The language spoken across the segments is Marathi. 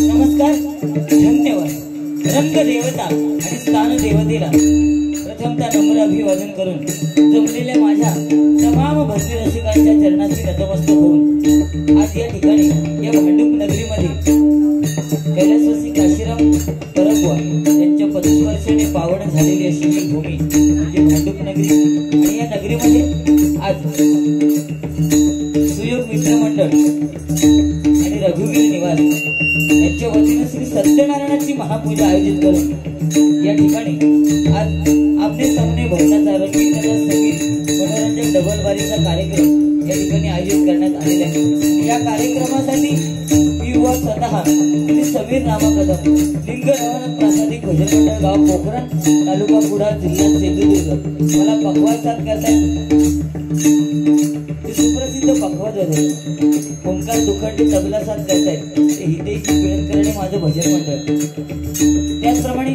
नमस्कार, धन्यवाद. रंग देवता आणि स्थान देवतेला प्रथमतः नम्र अभिवादन करून जमलेल्या माझ्या तमाम भक्ती रसिकांच्या चरणाशी नतमस्तक होऊन आज या ठिकाणी या भांडूप नगरीमध्ये कैलासवासी काशीराम परबुवा यांच्या पदस्पर्शाने पावन झालेली अशी ही भूमी म्हणजे भांडूप नगरी. आणि या नगरीमध्ये आज सुयोग मित्रमंडळ आणि रघुवीर निवास यांच्या वतीने श्री सत्यनारायणाची महापूजा आयोजित करून या ठिकाणी आज आपले सामने भजनाचा रंगीत संगीत मनोरंजक डबलबारीचा कार्यक्रम या ठिकाणी आयोजित करण्यात आलेला आहे. या कार्यक्रमासाठी मी व स्वतः श्री समीर रामा कदम लिंग रवनाथ प्रासादिक भजन मंडळ गाव पोखरण तालुका कुडाळ जिल्हा सिंधुदुर्ग मला पखवाज साथ करतायत. सुप्रसिद्ध पखवाज वाजवतात ओंकार दुखंडी तबला साथ करतायत ते हितेश पिळणकरणे माझं भजन मंडळ. त्याचप्रमाणे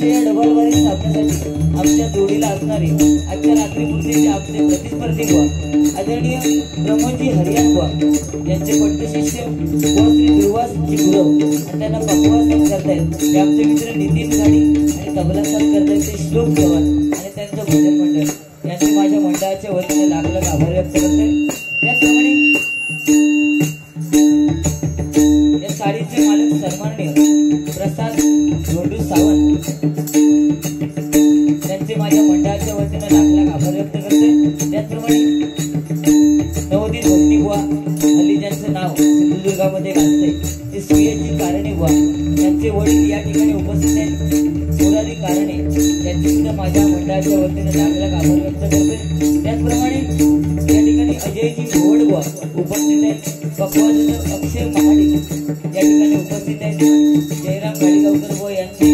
आमच्या या डबलवारी स्थापनेसाठी आमच्या जोडीला असणारे आजच्या रात्रीपुरते आमचे प्रतिस्पर्धी बुवा आदरणीय प्रमोदजी हरियाण बुवा यांचे पट्टशिष्य बुवा श्री दुर्वास गुरव आणि त्यांना पक्वास करतायत हे आमचे मित्र नितीन गाडी आणि तबला साथ करतायत ते श्लोक चव्हाण आणि त्यांचं भजन मंडळ यांचे माझ्या मंडळाच्या वतीने लाख लाख आभार व्यक्त करते। त्याचप्रमाणे या साडीचे मालक सन्माननीय प्रसाद धोंडू सावंत त्यांचे माझ्या मंडळाच्या वतीने लाख लाख आभार व्यक्त करते। त्याचप्रमाणे नवोदित भक्ती बुवा हल्ली ज्यांचं नाव सिंधुदुर्गामध्ये गाजतंय ते सुयजी कारणे बुवा त्यांचे वडील या ठिकाणी उपस्थित आहेत मुरारी कारणे त्यांचे सुद्धा माझ्या मंडळाच्या वतीने लाख लाख आभार व्यक्त करते। त्याचप्रमाणे या ठिकाणी अजयजी भोवड बुवा उपस्थित आहेत पक्वाज अक्षय महाडिक या ठिकाणी उपस्थित आहेत जयराम गाडीगावकर बुवा यांचे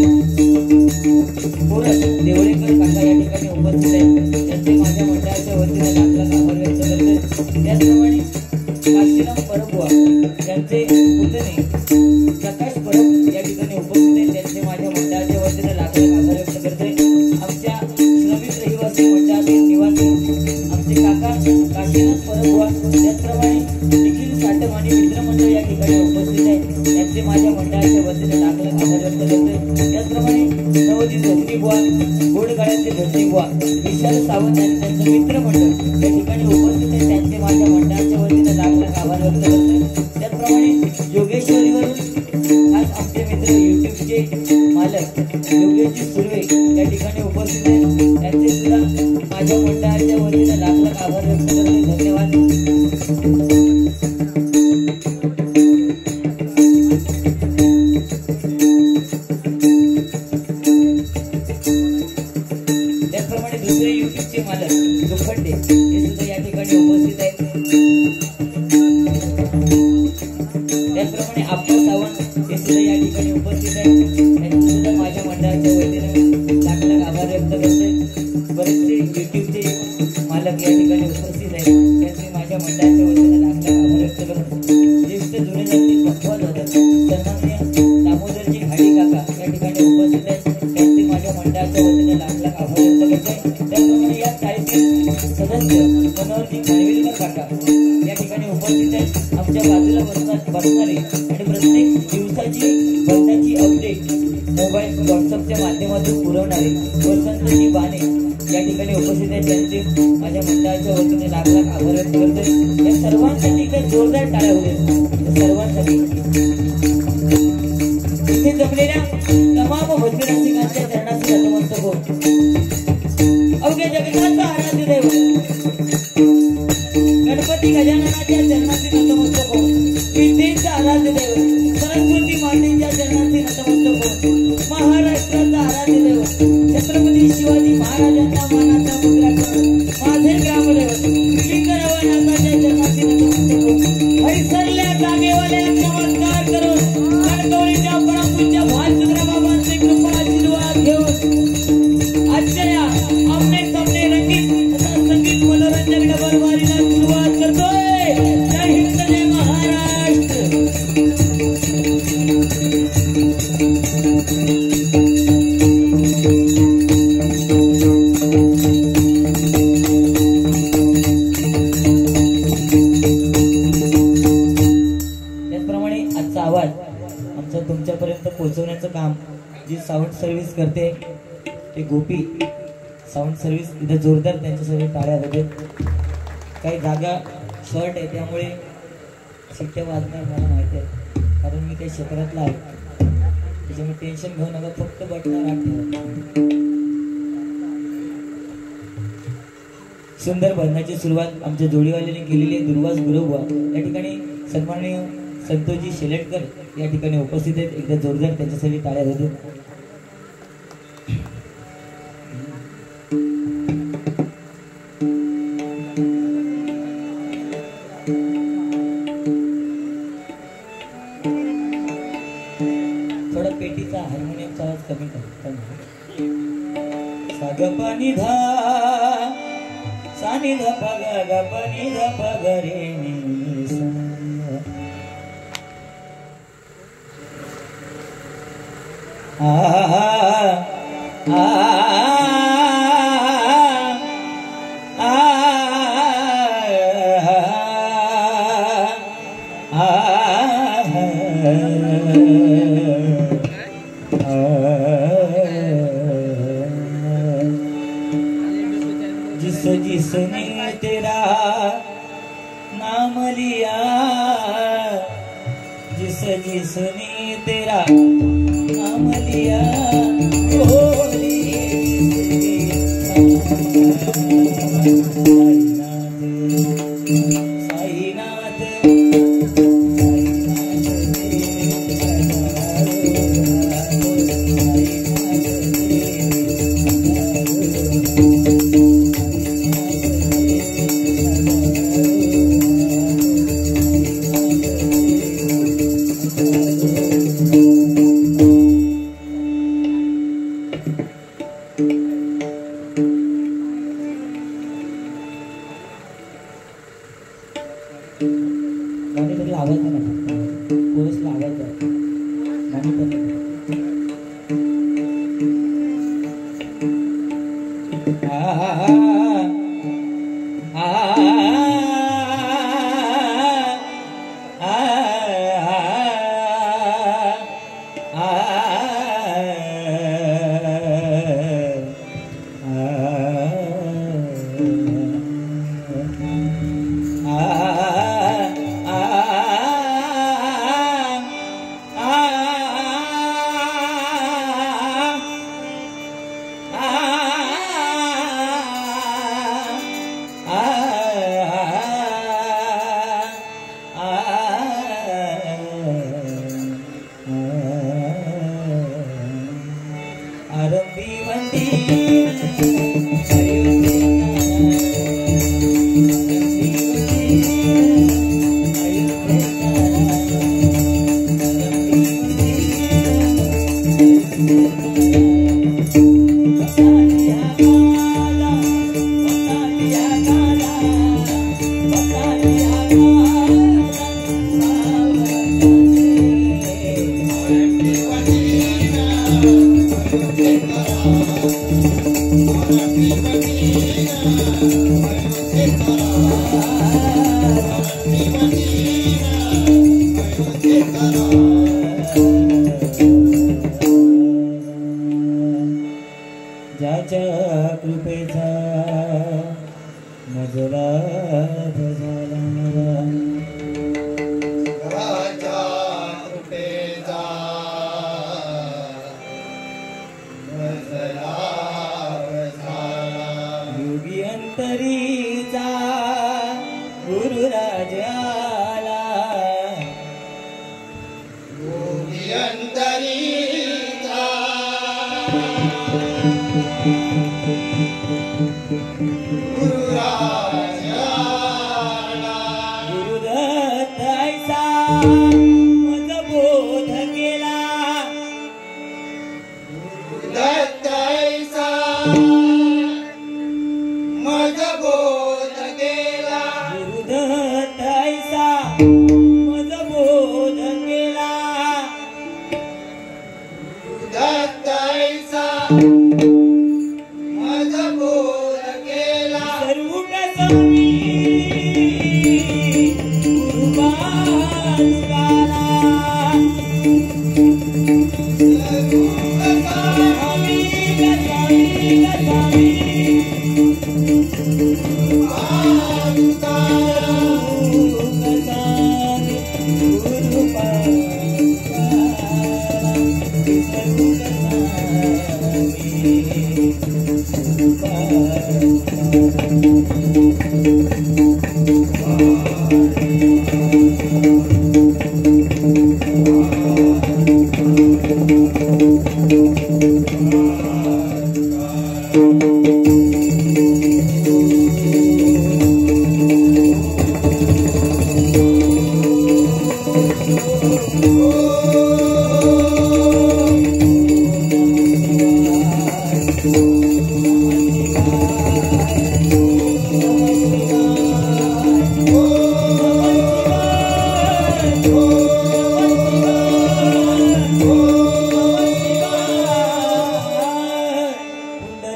देवळेकर काका या ठिकाणी उपस्थित आहेत त्यांचे माझ्या मंडळाच्या वतीने लाख लाख आभार व्यक्त करते। त्याचप्रमाणे काशीराम परब बुवा त्यांचे पुतणे प्रकाश परब या ठिकाणी उपस्थित आहेत त्यांचे माझ्या मंडळाच्या वतीने लाख लाख आभार व्यक्त करते। आमच्या श्रमिक रहिवासी मंडळातील निवासी आमचे काका काशीनाथ परब बुवा त्याचप्रमाणे निखिल साटम आणि मित्रमंडळ या ठिकाणी उपस्थित आहेत त्यांचे माझ्या मंडळाच्या वतीने लाख लाख आभार व्यक्त करते। त्याचप्रमाणे नवोदित भजनी बुवा गोडगाळ्याचे भजनी बुवा विशाल सावंत आणि त्यांचं मित्रमंडळ या ठिकाणी उपस्थित आहेत त्यांचे माझ्या मंडळाच्या वतीने लाख लाख आभार व्यक्त करते। त्याचप्रमाणे योगेश्वरीवरून आज आमचे मित्र युट्यूबचे मालक योगेशजी सुर्वे या ठिकाणी उपस्थित आहेत त्यांचे सुद्धा माझ्या मंडळाच्या वतीने लाख लाख आभार व्यक्त करते। धन्यवाद। त्याचप्रमाणे दुसरे युट्यूबचे मालक लोखंडे हे सुद्धा या ठिकाणी उपस्थित आहेत। त्याचप्रमाणे आप्पा सावंत हे सुद्धा या ठिकाणी उपस्थित आहेत त्यांचे सुद्धा माझ्या मंडळाच्या वतीने लाख लाख आभार व्यक्त करते। बरेचसे युट्यूबचे मालक या ठिकाणी उपस्थित आहेत त्यांचे माझ्या मंडळाच्या वतीने लाख लाख आभार व्यक्त करते। ज्येष्ठ जुने जाती पक्वाज होतात सन्माननीय दामोदरजी घाडी काका या ठिकाणी उपस्थित आहेत त्यांचे माझ्या मंडळाच्या वतीने लाख लाख आभार व्यक्त करते। त्याचप्रमाणे या चाळीतील सदस्य मनोहरजी खानविलकर काका या ठिकाणी उपस्थित आहेत आमच्या बाजूला बसणारे आणि प्रत्येक दिवसाची भजनाची अपडेट मोबाईल व्हॉट्सअपच्या माध्यमातून पुरवणारे वसंतजी बाणे या ठिकाणी उपस्थित आहेत त्यांचे माझ्या मंडळाच्या वतीने लाख लाख आभार व्यक्त करते। या सर्वांसाठी काही जोरदार टाळ्या होते सर्वांसाठी इथे जमलेल्या तमाम भजनी रसिकांच्या चरणाशी नतमस्तक होतो। अवघ्या जगताचा आराध्य दैवत गणपती गजाननाच्या चरणाशी नतमस्तक हो विद्येचा आराध्य दैवत सरस्वती मातेच्या चरणाशी नतमस्तक हो महाराष्ट्राचा आराध्य दैवत छत्रपती शिवाजी महाराजांना मानाचा मुद्रा माझे ग्रामदैवत विकरवनाथाच्या चरणाशी नतमस्तक हो हैसरल्या जागेवाल्या नमस्कार करून कणकवलीच्या परमपूज्य भालचंद्र बाबांचे कृपा आशीर्वाद घेऊन आजच्या या आमने सामने रंगीत तथा संगीत मनोरंजक डबलवारीला सुरुवात करतोय। जय हिंद जय महाराष्ट्र। त्याचप्रमाणे आजचा आवाज आमचा तुमच्यापर्यंत पोहोचवण्याचं काम जी साऊंड सर्व्हिस करते ते गोपी साऊंड सर्व्हिस इथे जोरदार त्यांच्यासाठी टाळ्या होते। काही जागा शॉर्ट आहे त्यामुळे शिट्ट्या वाजणार मला माहिती आहे कारण मी त्या क्षेत्रातला आहे त्याच्यामुळे टेन्शन घेऊ नका फक्त बटणार आठ। सुंदर भजनाची सुरुवात आमच्या जोडीवाल्याने केलेली आहे दुर्वास गुरव या ठिकाणी सन्माननीय संतोषजी शेलेटकर या ठिकाणी उपस्थित आहेत एकदा जोरदार त्यांच्यासाठी टाळ्या होते। थोडा पेटीचा हार्मोनियमचा आवाज कमी कर। सा ग प नि ध सा नि ध प ग प नि ध प ग रे नि सा। जिसने तेरा नाम लिया, जिसने तेरा नाम लिया, साईनाथ आवाज कोरसला आवाज ज्याच्या कृपेचा मजला झाला ज्याच्या कृपेचा मजला झाला योगी अंतरीचा गुरुराज आला योगी अंतरीचा गुरुराज आला गुरुदत्त ऐसा मज बोध केला गुरुदत्त ऐसा मज बोध केला गुरुदत्त ऐसा मज बोध केला गुरुदत्त ऐसा मज बोध केला सर्वुट स्वामी गुरुबालुकाला स्वामी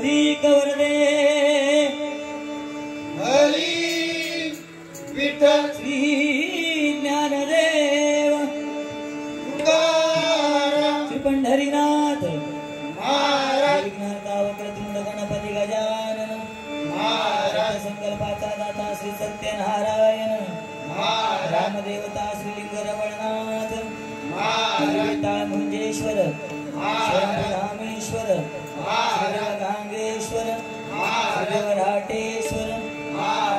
पुंडलिक वरदे हरी विठ्ठल श्री ज्ञानदेव तुकाराम श्री पंढरीनाथ महाराज वक्रतुंड गणपती गजानन महाराज संकल्पाचा दाता श्री सत्यनारायण महाराज रामदेवता श्री लिंग रमणनाथ महाराज मुंजेश्वर रामेश्वर गांगेश्वर राटेश्वर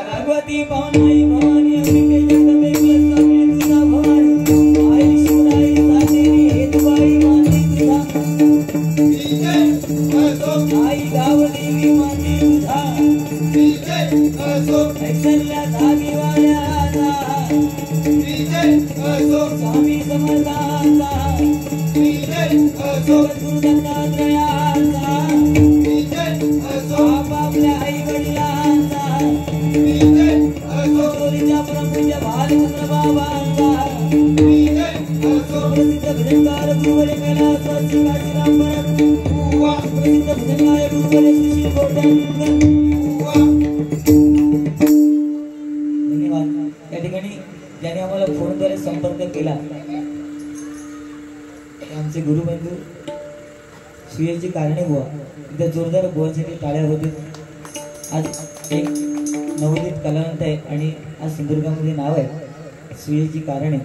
भगवती पावनाई भवानी अंबिके जगदंबे कुलस्वामिनी तुझा भवानी आई शिवराई सातेरी हेतुबाई माते तुझा विजय असो आई गावदेवी माते तुझा विजय असो ऐश्वर्या धागीवाल्याचा विजय असो स्वामी समर्थाचा विजय असो गुरुदत्तात्रयाचा विजय असो आपापल्या आई वडिलांचा विजय असो चोरीच्या परमपूज्य बालचंद्र बाबांचा विजय असो प्रसिद्ध भजनकार गुरुवरे कैलास काशीराम भरत उवा प्रसिद्ध भजनकार गुरुवरे सुशील कोट्यानकर उवा धन्यवाद. या ठिकाणी ज्यांनी आम्हाला फोनद्वारे संपर्क केला ते आमचे गुरुबंधू सुयेची कारणे बुवा. इथे जोरदार बुवांसाठी टाळ्या होते. आज एक नवोदित कलावंत आहे आणि आज सिंधुदुर्गामध्ये नाव आहे सुयेची कारणे.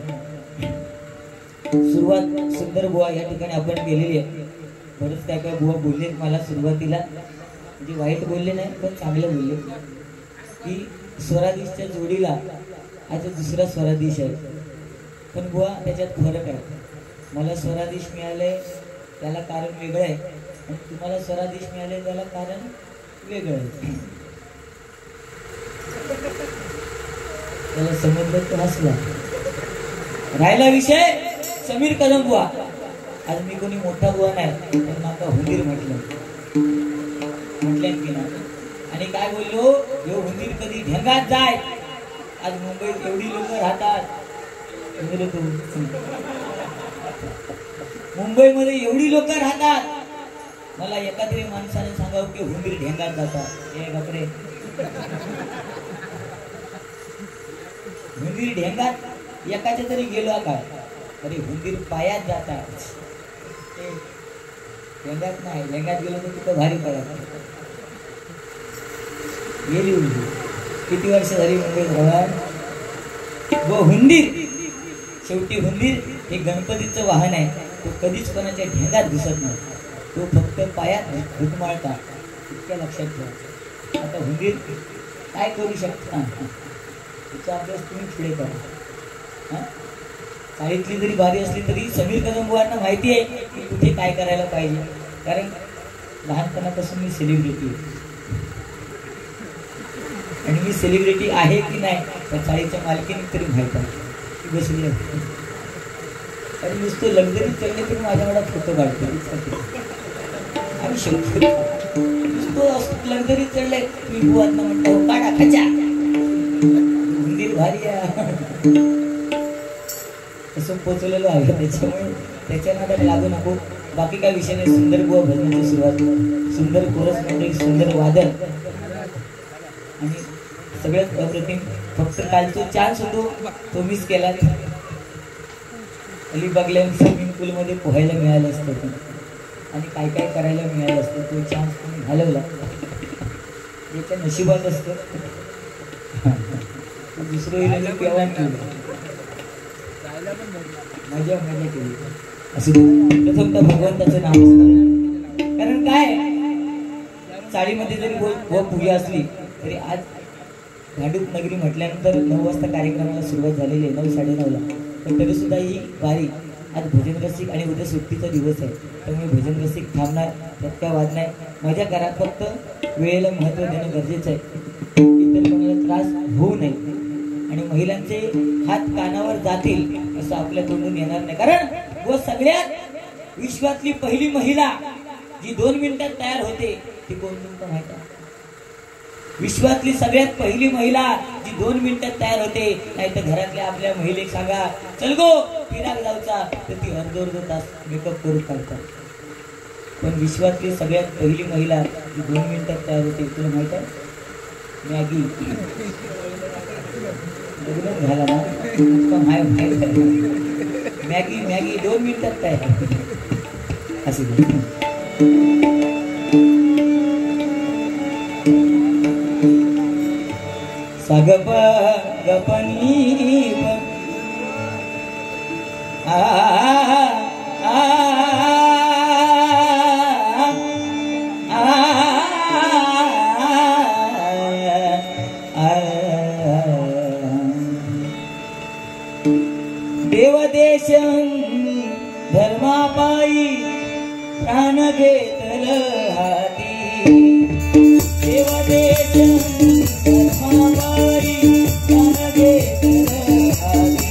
सुरुवात सुंदर बुवा या ठिकाणी आपण केलेली आहे. बरंच काय काय बुवा बोलले मला सुरुवातीला, म्हणजे वाईट बोलले नाही पण चांगलं बोलले की स्वराधीशच्या जोडीला आज दुसरा स्वराधीश आहे. पण बुवा त्याच्यात फरक आहे. मला स्वराधीश मिळाले त्याला कारण वेगळं आहे आणि तुम्हाला स्वराधीश मिळाले त्याला कारण वेगळं आहे. त्याला समजलं तर हसला. राहिला विषय समीर कदम बुवा. आज मी कोणी मोठा बुवा नाही पण माका हुंदीर म्हटलं की ना. आणि काय बोललो, ह्यो हुंदीर कधी ढेंगात जाय. आज मुंबईत एवढी लोक राहतात, मुंबईमध्ये एवढी लोक राहतात, मला एखाद्या माणसाने सांगावं की हुंदीर ढेंगात जातात. हे बापरे, हुंदीर ढेंगात एकाच्या तरी गेलो काय, अरे हुंदीर पायात जातात. ढेंगात नाही, ढेंगात गेलो तर तिथं भारी पडत गेली हुंदीर. किती वर्ष झाली मुंबईत राहणार. व हुंदीर शेवटी हुंदीर हे गणपतीचं वाहन आहे. तो कधीच कोणाच्या ढेंगात दिसत नाही, तो फक्त पायात घुटमाळता. इतक्या लक्षात ठेवा. आता हुंदीर काय करू शकता त्याचा अभ्यास तुम्ही पुढे करा. चाळीतली जरी बारी असली तरी समीर कदम बुवांना माहिती आहे की कुठे काय करायला पाहिजे. कारण लहानपणापासून मी सेलिब्रिटी आहे आणि मी सेलिब्रिटी आहे की नाही त्या चाळीच्या मालकीने तरी माहीत आहे की बसली आहे. आणि नुसतं लक्झरी चढले तरी माझ्याकडे फोटो काढतो आणि शेवटी नुसतं लक्झरी चढले मी बुवांना म्हणतो काढा खचा मंदिर भारी आहे असं पोचलेलो आहे. त्याच्यामुळे त्याच्या नादात लागू नको. बाकी काय विषय नाही. सुंदर बुवा भजनाची सुरुवात, सुंदर कोरस मंडळी, सुंदर वादन आणि सगळ्यात अप्रतिम. फक्त कालचा चान्स होतो तो मिस केला. अलिबागला स्विमिंग पूलमध्ये पोहायला मिळालं असतं आणि काय काय करायला मिळालं असतं. तो चान्स तुम्ही घालवला. याच्या नशिबात असतं. दुसरं केव्हा मजा केली असं. प्रथमतः भगवंताचं नाम स्मरण. कारण काय चाळीमध्ये जरी पूजा असली तरी आज भांडूप नगरी म्हटल्यानंतर 9 वाजता कार्यक्रमाला सुरुवात झालेली आहे, 9-9:30ला. पण तरी सुद्धा ही वारी आज भजन रसिक आणि उद्या सुट्टीचा दिवस आहे. त्यामुळे भजन रसिक थांबणार त्यात काय वाद नाही. मजा करा. फक्त वेळेला महत्त्व देणं गरजेचं आहे. इतर कोणाला त्रास होऊ नये आणि महिलांचे हात कानावर जातील असं आपल्या तोंडून येणार नाही. कारण व सगळ्यात विश्वातली पहिली महिला जी 2 मिनिटात तयार होते ती कोण तुमचं माहिती आहे? विश्वातली सगळ्यात पहिली महिला जी 2 मिनिटात तयार होते. नाही तर घरातल्या आपल्या महिलेक सांगा चल गो फिरायला जाऊचा तर ती अर्धा तास मेकअप करून काढतात. पण विश्वातली सगळ्यात पहिली महिला 2 मिनिटात तयार होते. तुला माहित आहे मॅगी लग्न झाला ना पण हाय माहीत आहे मॅगी मॅगी 2 मिनिटात तयार असे सगप गपनी आ आ देवदेश धर्मापायी प्राण घेतल हाती देवदेश धर्मापायी प्राण घेतल हाती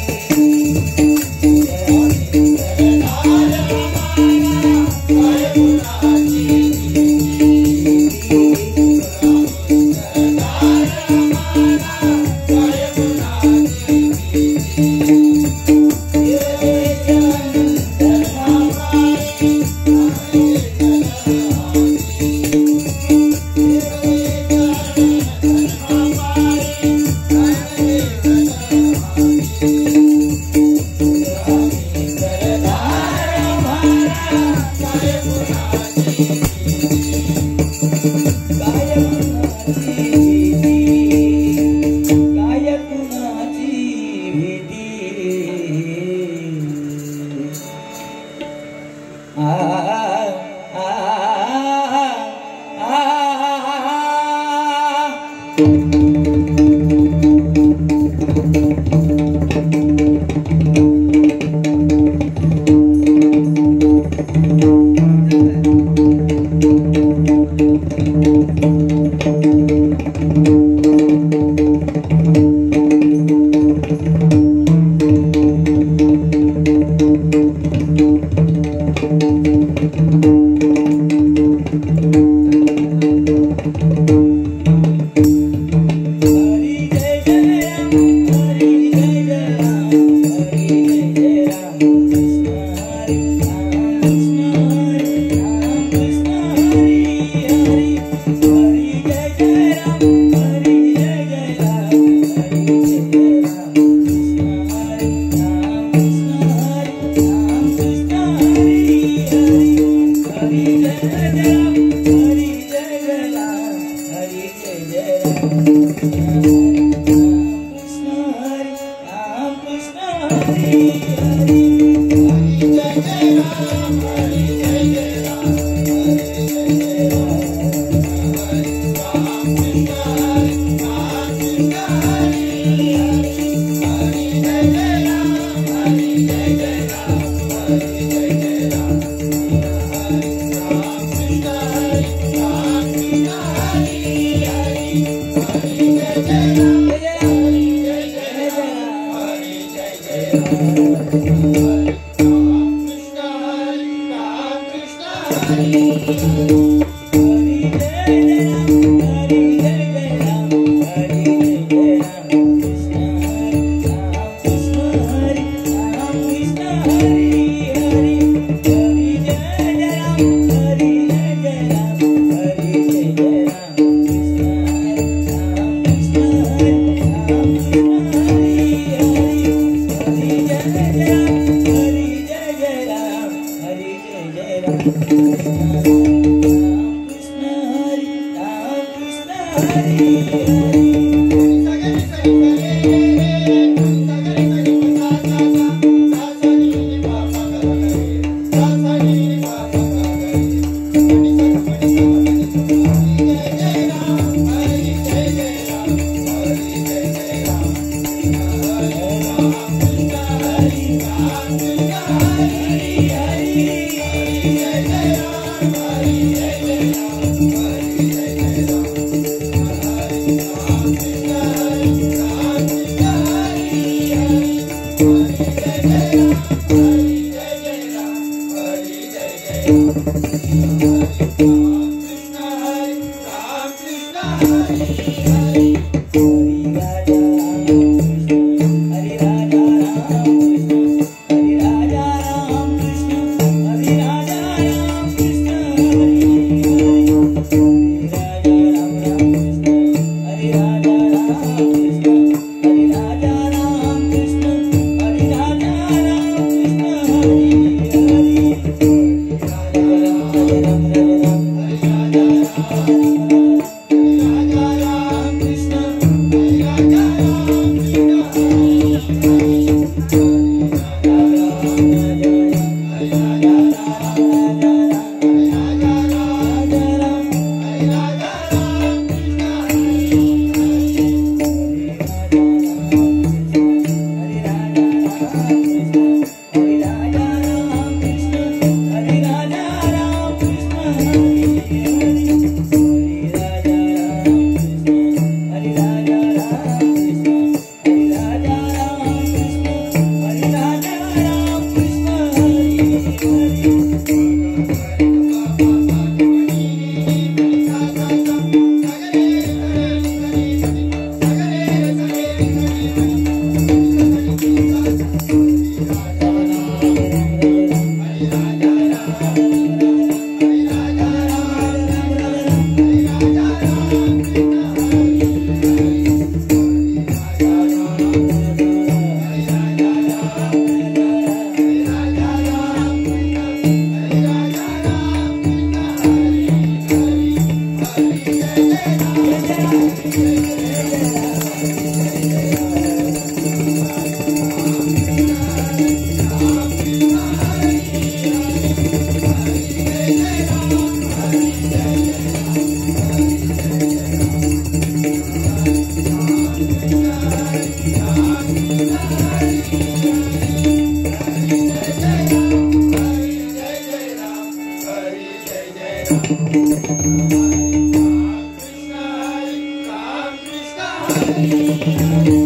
Ah